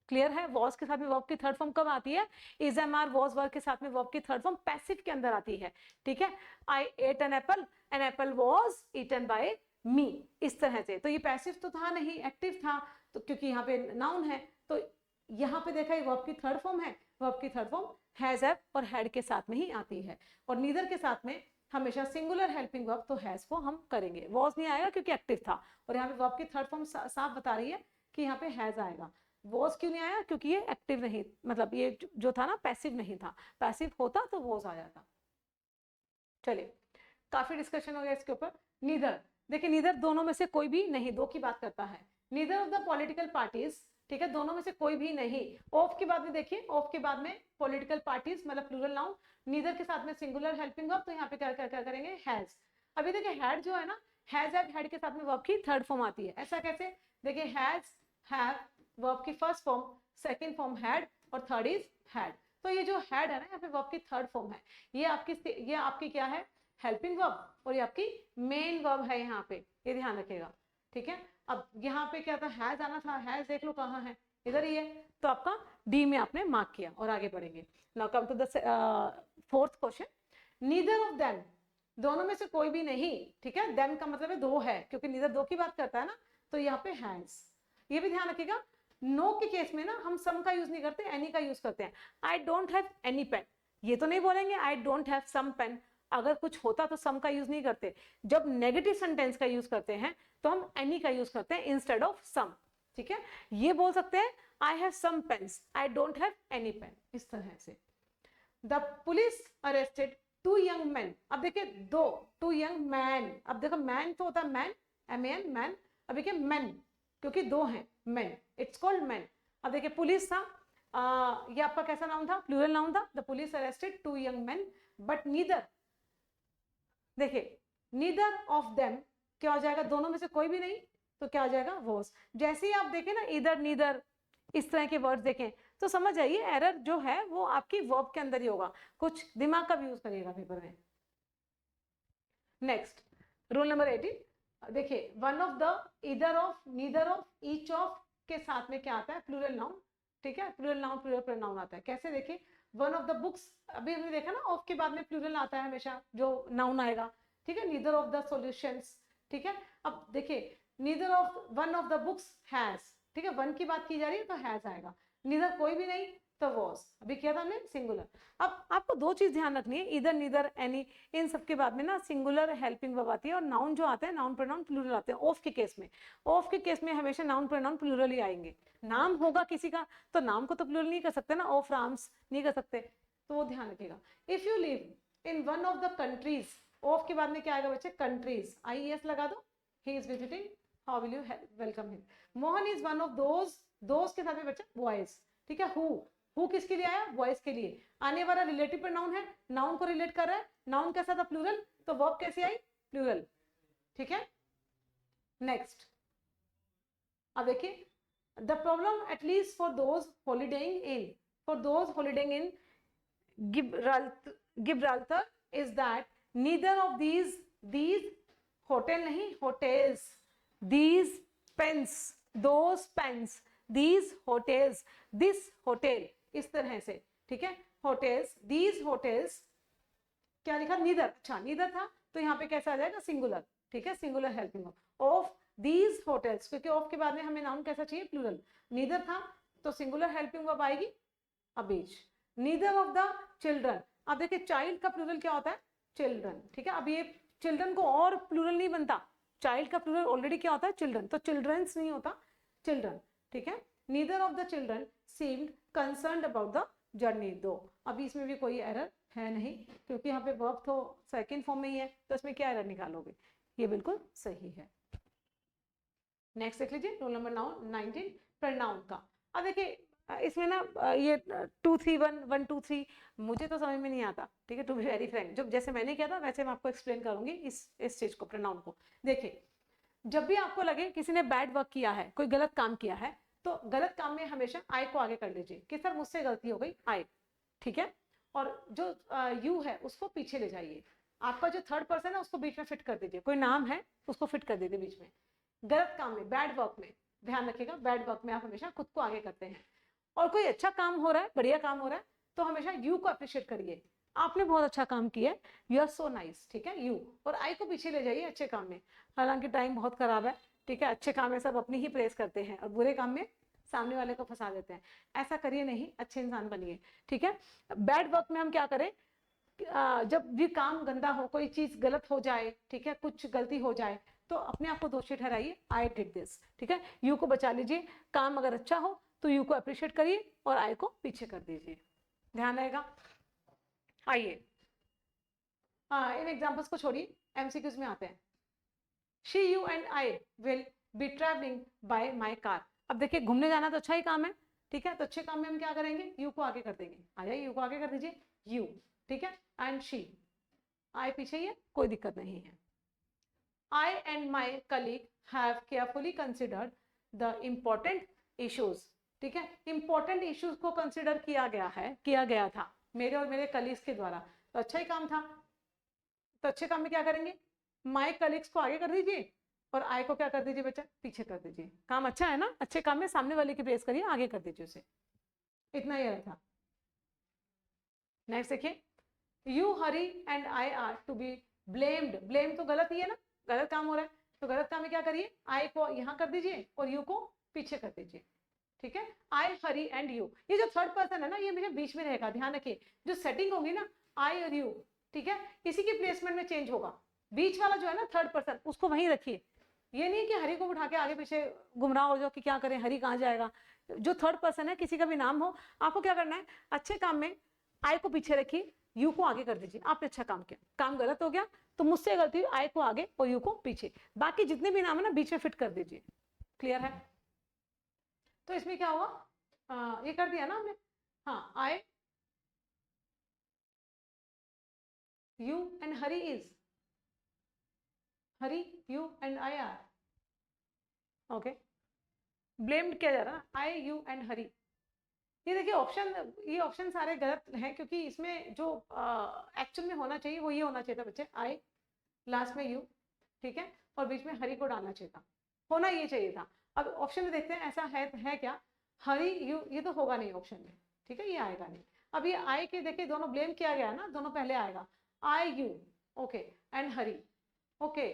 क्लियर है, वॉज के साथ में वर्ब की थर्ड फॉर्म कब आती है, is am are was verb के साथ में वर्ब की थर्ड फॉर्म पैसिव के अंदर आती है, ठीक है। I ate an apple was eaten by me, इस तरह से। तो ये पैसिव तो था नहीं, एक्टिव था, तो क्योंकि यहाँ पे नाउन है, तो यहाँ पे देखा ये वर्ब की थर्ड फॉर्म है, वर्ब की थर्ड फॉर्म हैज हैव और हैड के साथ में ही आती है, और नीदर के साथ में हमेशा सिंगुलर हेल्पिंग वर्ब तो हैज को हम करेंगे, वॉज नहीं आएगा क्योंकि एक्टिव था, और यहाँ पे वर्ब की थर्ड फॉर्म साफ बता रही है कि यहाँ पे हैज आएगा। वॉज क्यों नहीं आया, क्योंकि ये एक्टिव नहीं, मतलब ये जो था ना पैसिव नहीं था, पैसिव होता तो वॉज आ जाता। चलिए काफी डिस्कशन हो गया इसके ऊपर। नीदर, देखिए नीदर दोनों में से कोई भी नहीं, दो की बात करता है। Neither of the political parties, ठीक है, दोनों में से कोई भी नहीं। ऑफ के बाद में देखिए, ऑफ के बाद में पॉलिटिकल पार्टीज मतलब प्लूरल नाउन, नीदर के साथ में सिंगुलर हेल्पिंग वर्ब, तो यहाँ पे क्या करेंगे, हैज। अभी देखिए हैड जो है ना, हैज हैड के साथ में वर्ब की थर्ड फॉर्म आती है, ऐसा कैसे, देखिए हैज हैव वर्ब की first form, second form had और थर्ड इज हैड, तो ये जो हैड है ना यहाँ पे वर्ब की थर्ड फॉर्म है, ये आपकी क्या है, हेल्पिंग वर्ब, और ये आपकी मेन वर्ब है यहाँ पे, ये ध्यान रखिएगा, ठीक है। अब यहाँ पे क्या था, हैज आना था, हैज देख लो कहाँ है, इधर ही है, तो आपका डी में आपने मार्क किया, और आगे बढ़ेंगे। Now come to the fourth question, neither of them, दोनों में से कोई भी नहीं, ठीक है, देम का मतलब है दो है, क्योंकि नीदर दो की बात करता है ना, तो यहाँ पे हैज। ये भी ध्यान रखिएगा, नो के केस में ना हम सम का यूज नहीं करते, एनी का यूज करते हैं। I don't have any pen, ये तो नहीं बोलेंगे I don't have some pen, अगर कुछ होता तो सम का यूज नहीं करते, जब नेगेटिव सेंटेंस का यूज करते हैं तो हम एनी का यूज करते हैं इंस्टेड ऑफ सम, ठीक है। ये बोल सकते हैं I have some pens, I don't have any pen, इस तरह से। The police arrested two young man, अब देखिए दो, टू यंग मैन, अब देखो मैन तो होता है मैन, एम मैन, अब देखिए मैन क्योंकि दो हैं मैन, इट्स कॉल्ड मैन। अब देखिए पुलिस था, ये आपका कैसा नाउन था, प्लूरल नाउन था, the police arrested two young man, but neither, देखिए नीदर ऑफ देम क्या हो जाएगा, दोनों में से कोई भी नहीं, तो क्या हो जाएगा, वॉज। जैसे ही आप देखें ना इधर नीदर इस तरह के वर्ड्स देखें तो समझ जाइए एरर जो है वो आपकी वर्ब के अंदर ही होगा, कुछ दिमाग का भी यूज करिएगा पेपर में। नेक्स्ट रूल नंबर 18, देखिए वन ऑफ द, इधर of, neither of, each of के साथ में क्या आता है, प्लूरल नाउन, ठीक है, प्लूरल नाउन प्लूरल प्रोनाउन आता है, कैसे देखिए, वन ऑफ द बुक्स, अभी हमने देखा ना ऑफ के बाद में प्लूरल आता है हमेशा जो नाउन आएगा, ठीक है, नीदर ऑफ द सॉल्यूशंस, ठीक है। अब देखिए neither of one of the books has, ठीक है, वन की बात की जा रही है तो हैज आएगा, नीदर कोई भी नहीं तो वॉज, अभी किया था हमने सिंगुलर। अब आपको दो चीज ध्यान रखनी है, इधर नीदर एनी, इन सब के बाद में ना सिंगुलर हेल्पिंग वर्ब आती है, और नाउन जो आते हैं नाउन प्रोनाउन प्लूरल आते हैं। ऑफ के केस में, ऑफ के केस में हमेशा नाउन प्रोनाउन प्लूरल ही आएंगे, नाम होगा किसी का तो नाम को तो प्लूरल नहीं कर सकते ना, ऑफ राम्स नहीं कर सकते, तो वो ध्यान रखिएगा। If you live in one of the countries, of के बाद में क्या आएगा बच्चे, कंट्रीज, IES लगा दो, he is visiting, how will you welcome him, Mohan is one of those के साथ में बच्चा बॉयज, ठीक है, हु किसके लिए आया, बॉयज के लिए, आने वाला रिलेटिव प्रोनाउन है, नाउन को रिलेट कर रहा है, नाउन कैसा था, प्लूरल, तो वर्ब कैसे आई, प्लूरल, ठीक है। नेक्स्ट अब देखिए, the problem at least for those holidaying in Gibraltar is that neither of these hotel नहीं, hotels, these pens, those pens, these hotels, this hotel, इस तरह से, ठीक है, hotels, these hotels, क्या लिखा, नीदर, अच्छा नीदर था तो यहाँ पे कैसा आ जाएगा, सिंगुलर, ठीक है, singular helping of these hotels, क्योंकि ऑफ के बाद में हमें नाउन कैसा चाहिए, प्लूरल, नीदर था तो सिंगुलर हेल्पिंग वर्ब आएगी अ बीच, नीदर ऑफ द चिल्ड्रन। अब देखिए चाइल्ड का प्लूरल क्या होता है, चिल्ड्रन, ठीक है। अब ये चिल्ड्रन को और प्लूरल नहीं बनता, चाइल्ड का प्लूरल ऑलरेडी क्या होता है, चिल्ड्रन, तो चिल्ड्रंस नहीं होता, चिल्ड्रन, ठीक है। Neither of the children seemed concerned about the journey, दो, अभी इसमें भी कोई एरर है नहीं, क्योंकि यहाँ पे वर्ब तो सेकंड फॉर्म में ही है, तो इसमें क्या एरर निकालोगे, ये बिल्कुल सही है। नेक्स्ट देख लीजिए, रोल नंबर 19 प्रोनाउन का। अब देखिए इसमें ना ये 2 3 1 1 2 3 मुझे तो समझ में नहीं आता, ठीक है, टू बी वेरी फ्रैंक, जब जैसे मैंने किया था वैसे मैं आपको एक्सप्लेन करूंगी इस चीज को, प्रोनाउन को। देखिए जब भी आपको लगे किसी ने बैड वर्क किया है, कोई गलत काम किया है, तो गलत काम में हमेशा आई को आगे कर लीजिए कि सर मुझसे गलती हो गई, आई, ठीक है, और जो यू है उसको पीछे ले जाइए, आपका जो थर्ड पर्सन है उसको बीच में फिट कर दीजिए, कोई नाम है उसको फिट कर दीजिए बीच में। गलत काम में, बैड वर्क में, ध्यान रखिएगा, बैड वर्क में आप हमेशा खुद को आगे करते हैं, और कोई अच्छा काम हो रहा है, बढ़िया काम हो रहा है, तो हमेशा यू को अप्रिशिएट करिए, आपने बहुत अच्छा काम किया, यू आर सो नाइस, ठीक है, यू, और आई को पीछे ले जाइए अच्छे काम में। हालांकि टाइम बहुत खराब है, ठीक है, अच्छे काम में सब अपनी ही प्रेस करते हैं और बुरे काम में सामने वाले को फंसा देते हैं, ऐसा करिए नहीं, अच्छे इंसान बनिए, ठीक है। बैड वर्क में हम क्या करें, जब भी काम गंदा हो, कोई चीज गलत हो जाए, ठीक है, कुछ गलती हो जाए, तो अपने आप को दोषी ठहराइए, आई डिड दिस, ठीक है, यू को बचा लीजिए, काम अगर अच्छा हो तो यू को अप्रिशिएट करिए और आई को पीछे कर दीजिए, ध्यान रहेगा। आइए इन एग्जांपल्स को छोड़िए, एमसीक्यूज में आते हैं। She you and I will be travelling by my car. अब देखिए घूमने जाना तो अच्छा ही काम है, ठीक है, तो अच्छे काम में हम क्या करेंगे, यू को आगे कर देंगे, आ जाइए यू को आगे कर दीजिए, यू, ठीक है, एंड शी, आई पीछे ही है, कोई दिक्कत नहीं है। I and my colleague have carefully considered the important issues, ठीक है, important issues को कंसिडर किया गया था मेरे और मेरे कलीग्स के द्वारा, तो अच्छा ही काम था, तो अच्छे काम में क्या करेंगे, my colleagues को आगे कर दीजिए और I को क्या कर दीजिए बच्चा, पीछे कर दीजिए, काम अच्छा है ना, अच्छे काम में सामने वाले की प्रेस करिए, आगे कर दीजिए उसे, इतना ही था। नेक्स्ट देखिए, you hurry and I are to be blamed, blame तो गलत ही है ना, गलत काम हो रहा है, तो गलत काम में क्या करिए, आई को यहाँ कर दीजिए और यू को पीछे कर दीजिए, ठीक है, आई हरी एंड यू, ये जो थर्ड पर्सन है ना ये मेरे बीच में रहेगा, ध्यान रखिए, जो सेटिंग होगी ना आई और यू, ठीक है, इसी की प्लेसमेंट में चेंज होगा, बीच वाला जो है ना थर्ड पर्सन उसको वहीं रखिए, ये नहीं कि हरी को उठा के आगे पीछे गुमराह हो जाओ कि क्या करें, हरी कहाँ जाएगा, जो थर्ड पर्सन है किसी का भी नाम हो, आपको क्या करना है, अच्छे काम में आई को पीछे रखिए, यू को आगे कर दीजिए, आपने अच्छा काम किया, काम गलत हो गया तो मुझसे गलती हुई, आई को आगे और यू को पीछे, बाकी जितने भी नाम है ना बीच में फिट कर दीजिए, क्लियर है। तो इसमें क्या होगा, ये कर दिया ना हमने, हाँ, I you and Hari is, Hari you and I are, okay, blamed किया जा रहा है, आई यू एंड हरी, ये देखिए ऑप्शन, ये ऑप्शन सारे गलत हैं, क्योंकि इसमें जो एक्चुअल में होना चाहिए वो ये होना चाहिए था बच्चे, आई, लास्ट में यू, ठीक है, और बीच में हरी को डालना चाहिए था, होना ये चाहिए था। अब ऑप्शन में देखते हैं ऐसा है क्या, हरी यू, ये तो होगा नहीं ऑप्शन में, ठीक है, ये आएगा नहीं। अब ये आई के देखिए दोनों ब्लेम किया गया ना, दोनों पहले आएगा, I you, okay, and Hari, okay,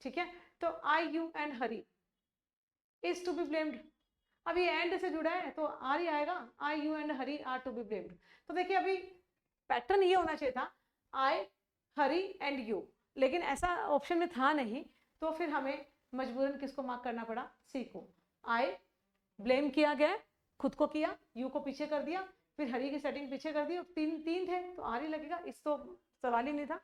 ठीक है, तो I you and Hari is to be blamed, अब ये एंड से जुड़ा है तो आर ही आएगा, I you and Hari are to be blamed. तो देखिए अभी पैटर्न ये होना चाहिए था, आई हरी एंड यू, लेकिन ऐसा ऑप्शन में था नहीं, तो फिर हमें मजबूरन किसको मार्क करना पड़ा, सी को, आई ब्लेम किया गया, खुद को किया, यू को पीछे कर दिया, फिर हरी की सेटिंग पीछे कर दी, तीन थे तो आर ही लगेगा, इस तो सवाल ही नहीं था।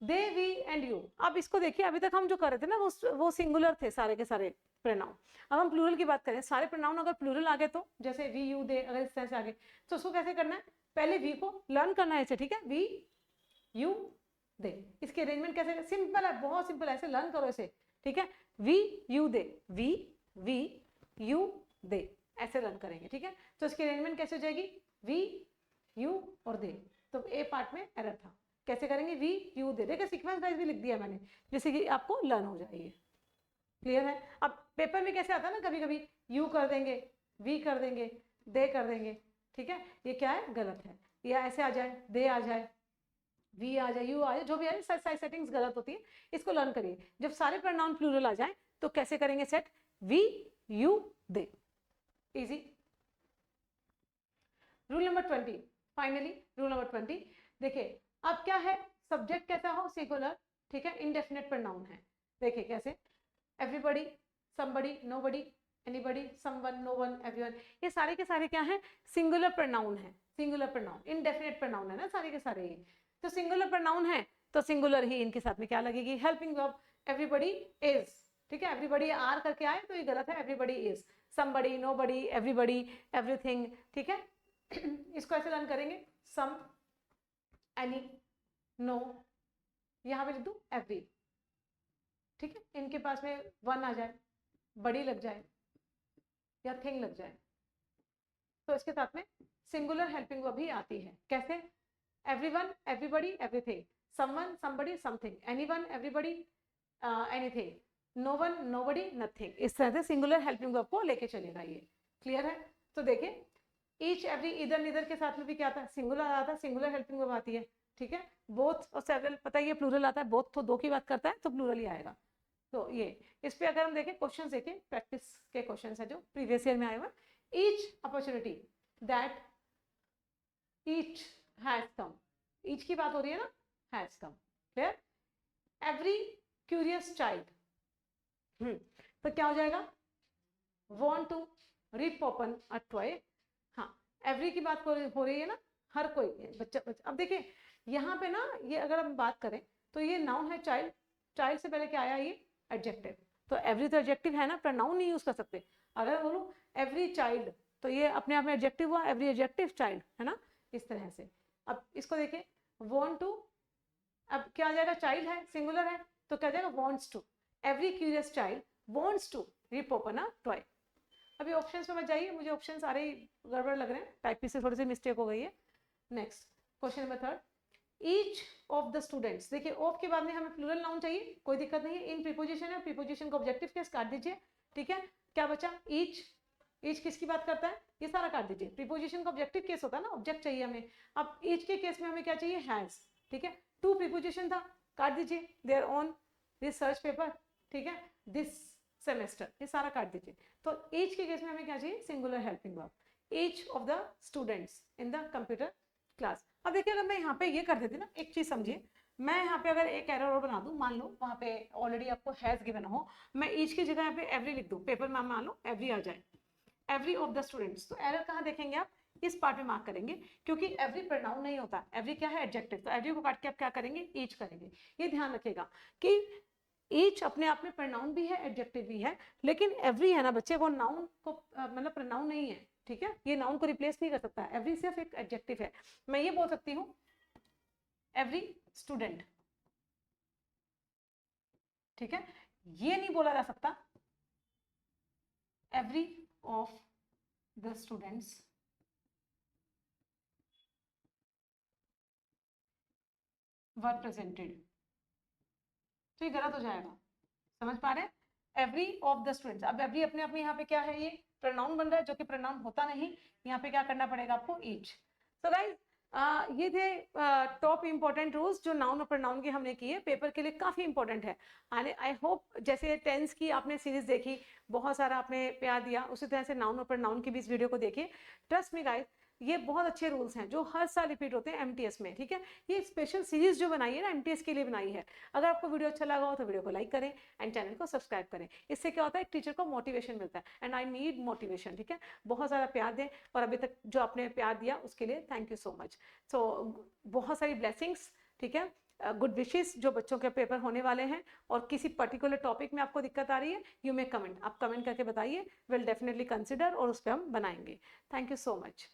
दे वी एंड यू, अब इसको देखिए, अभी तक हम जो कर रहे थे ना वो सिंगुलर थे सारे के सारे प्रोनाउन, अब हम प्लूरल की बात करें, सारे प्रोनाउन अगर प्लूरल आ गए तो जैसे वी यू दे, अगर इस तरह से आ गए तो उसको कैसे करना है, पहले वी को लर्न करना है इसे, ठीक है, वी यू दे, इसके अरेंजमेंट कैसे, सिंपल है, बहुत सिंपल है, ऐसे लर्न करो इसे, ठीक है, we you they, we you they, ऐसे लर्न करेंगे, ठीक है, तो इसकी अरेंजमेंट कैसे हो जाएगी, वी यू और दे, तो ए पार्ट में एरर था, कैसे करेंगे, वी यू दे, देखिए सीक्वेंस वाइज भी लिख दिया मैंने, जैसे कि आपको लर्न हो जाएगी, क्लियर है। अब पेपर में कैसे आता है ना, कभी कभी यू कर देंगे, वी कर देंगे, दे कर देंगे, ठीक है, ये क्या है, गलत है, या ऐसे आ जाए, दे आ जाए, वी आ जाए, यू आ जाए, जो भी आ जाए, सारी सेटिंग्स गलत होती है, इसको लर्न करिए। जब सारे प्रोनाउन प्लूरल आ जाए तो कैसे करेंगे set, we, you, they, easy. Rule number 20, finally rule number 20, देखिए अब क्या है, सब्जेक्ट कैसा हो, सिंगुलर, ठीक है, इंडेफिनिट प्रोनाउन है। देखिए कैसे, everybody, somebody, nobody, anybody, someone, no one, everyone, ये सारे के सारे क्या है, सिंगुलर प्रोनाउन है, सिंगुलर प्रोनाउन, इनडेफिनिट प्रोनाउन है ना सारे के सारे। ये तो सिंगुलर प्रोनाउन है तो सिंगुलर ही इनके साथ में क्या लगेगी, हेल्पिंग वर्ब, एवरीबडी इज, ठीक है, एवरीबडी आर करके आए तो ये गलत है, everybody is, somebody, nobody, everybody, everything, ठीक है। इसको ऐसे लर्न करेंगे, सम, एनी, नो, यहां पे लिख दूं एवरी, ठीक है, इनके पास में वन आ जाए, बड़ी लग जाए या थिंग लग जाए तो इसके साथ में सिंगुलर हेल्पिंग वर्ब भी आती है। कैसे, everyone, everybody, everything, someone, somebody, something, anyone, everybody, anything, no one, nobody, nothing, इस तरह से सिंगुलर हेल्पिंग वर्ब को लेके चलेगा ये। क्लियर है? तो देखिए ईच, एवरी, इधर निधर के साथ में भी क्या आता है, सिंगुलर आता है, सिंगुलर हेल्पिंग वर्ब आती है, ठीक है। बोथ और सेवरल, पता है ये प्लूरल आता है, बोथ तो दो की बात करता है तो प्लूरल ही आएगा। तो ये इस पे अगर हम देखें क्वेश्चन, देखें प्रैक्टिस के क्वेश्चन है जो प्रीवियस ईयर में आए हुए, each opportunity that each has come, each की बात हो रही है ना, has come, clear. Every curious child, तो क्या हो जाएगा, want to rip open a toy, हाँ एवरी की बात हो रही है ना, हर कोई बच्चा बच्चा। अब देखिए यहाँ पे ना ये अगर हम बात करें तो ये नाउन है चाइल्ड, चाइल्ड से पहले क्या आया, ये एडजेक्टिव, तो एवरी तो एडजेक्टिव है ना, प्रोनाउन नहीं यूज कर सकते। अगर बोलूं एवरी चाइल्ड तो ये अपने आप में एडजेक्टिव हुआ, एवरी एडजेक्टिव चाइल्ड, है ना, इस तरह से। अब इसको देखिए, वांट टू, अब क्या आ जाएगा, चाइल्ड है, सिंगुलर है, तो क्या जाएगा, wants to, every curious child wants to rip open a toy. अभी ऑप्शंस पे मत जाइए, मुझे ऑप्शन सारे गड़बड़ लग रहे हैं, टाइपिंग से थोड़ी सी मिस्टेक हो गई है। Next question number 3, each of the students, देखिए ऑफ के बाद में हमें प्लूरल नाउन चाहिए, कोई दिक्कत नहीं है, इन प्रीपोजिशन है, प्रीपोजिशन को ऑब्जेक्टिव केस काट दीजिए, ठीक है। क्या बचा, ईच, ईच किसकी बात करता है, ये सारा काट दीजिए, प्रीपोजिशन का ऑब्जेक्टिव केस होता है ना, ऑब्जेक्ट चाहिए हमें। अब ईच के केस में हमें क्या चाहिए, हैज, ठीक है। टू प्रीपोजिशन था, काट दीजिए, देयर ऑन रिसर्च पेपर, ठीक है, दिस सेमेस्टर, ये सारा काट दीजिए। तो ईच के केस में हमें क्या चाहिए, singular helping verb, each of the students in the computer class. अब देखिए अगर मैं यहाँ पे ये कर देती ना, एक चीज समझिए, मैं यहाँ पे अगर एक एरर और बना दूं, मान लो वहाँ पे ऑलरेडी आपको हैज गिवन हो, मैं ईच की जगह यहाँ पे एवरी लिख दूं, पेपर में मान लो एवरी आ जाए, एवरी ऑफ द स्टूडेंट्स, तो एरर कहाँ देखेंगे आप, इस पार्ट में मार्क करेंगे, क्योंकि एवरी प्रोनाउन नहीं होता, एवरी क्या है, एडजेक्टिव, तो एवरी को काट के आप क्या करेंगे, ईच करेंगे। ये ध्यान रखिएगा कि ईच अपने आप में प्रोनाउन भी है, एडजेक्टिव भी है, लेकिन एवरी है ना बच्चे, वो नाउन को मतलब प्रोनाउन नहीं है, ठीक है, ये नाउन को रिप्लेस नहीं कर सकता, एवरी सिर्फ एक एडजेक्टिव है। मैं ये बोल सकती हूँ एवरी स्टूडेंट, ठीक है, ये नहीं बोला जा सकता every of the students were presented, तो ये गलत हो जाएगा, समझ पा रहे हैं, एवरी ऑफ द स्टूडेंट्स। अब एवरी अपने आप में यहाँ पे क्या है, ये प्रोनाउन बन रहा है, जो कि प्रोनाउन होता नहीं, यहाँ पे क्या करना पड़ेगा आपको, ईच। सो गाइस ये थे टॉप इंपॉर्टेंट रूल्स जो नाउन और प्रोनाउन के हमने किए, पेपर के लिए काफी इंपॉर्टेंट है। आई होप जैसे टेंस की आपने सीरीज देखी, बहुत सारा आपने प्यार दिया, उसी तरह से नाउन और प्रोनाउन की भी इस वीडियो को देखिए। ट्रस्ट मी गाइस, ये बहुत अच्छे रूल्स हैं जो हर साल रिपीट होते हैं एमटीएस में, ठीक है। ये स्पेशल सीरीज जो बनाई है ना एमटीएस के लिए बनाई है। अगर आपको वीडियो अच्छा लगा हो तो वीडियो को लाइक करें एंड चैनल को सब्सक्राइब करें। इससे क्या होता है, टीचर को मोटिवेशन मिलता है, एंड आई नीड मोटिवेशन, ठीक है। बहुत सारा प्यार दें, और अभी तक जो आपने प्यार दिया उसके लिए थैंक यू सो मच। सो बहुत सारी ब्लेसिंग्स, ठीक है, गुड विशेस जो बच्चों के पेपर होने वाले हैं, और किसी पर्टिकुलर टॉपिक में आपको दिक्कत आ रही है, यू मे कमेंट, आप कमेंट करके बताइए, विल डेफिनेटली कंसिडर और उस पर हम बनाएंगे। Thank you so much.